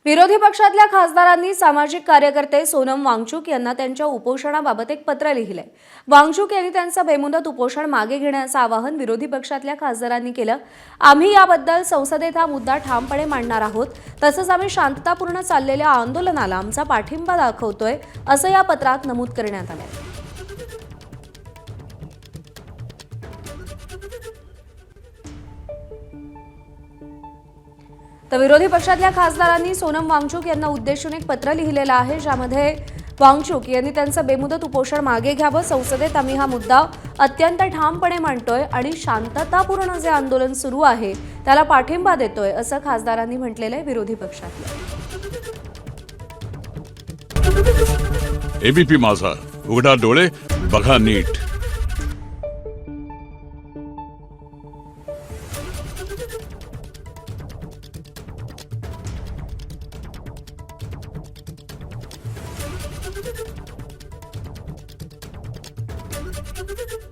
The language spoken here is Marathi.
विरोधी पक्षातल्या खासदारांनी सामाजिक कार्यकर्ते सोनम वांगचुक यांना त्यांच्या उपोषणाबाबत एक पत्र लिहिलंय। वांगचुक यांनी त्यांचं बेमुदत उपोषण मागे घेण्याचं आवाहन विरोधी पक्षातल्या खासदारांनी केलं। आम्ही याबद्दल संसदेत हा मुद्दा ठामपणे मांडणार आहोत, तसंच आम्ही शांततापूर्ण चाललेल्या आंदोलनाला आमचा पाठिंबा दाखवतोय, असं या पत्रात नमूद करण्यात आलंय। तर विरोधी पक्षातल्या खासदारांनी सोनम वांगचुक यांना उद्देशून एक पत्र लिहिलेलं आहे, ज्यामध्ये वांगचुक यांनी त्यांचं बेमुदत उपोषण मागे घ्यावं, संसदेत आम्ही हा मुद्दा अत्यंत ठामपणे मांडतोय आणि शांततापूर्ण जे आंदोलन सुरू आहे त्याला पाठिंबा देतोय, असं खासदारांनी म्हटलेलं आहे विरोधी पक्षातल्या। एबीपी माझा, उघडा डोळे बघा नीट। Thank you.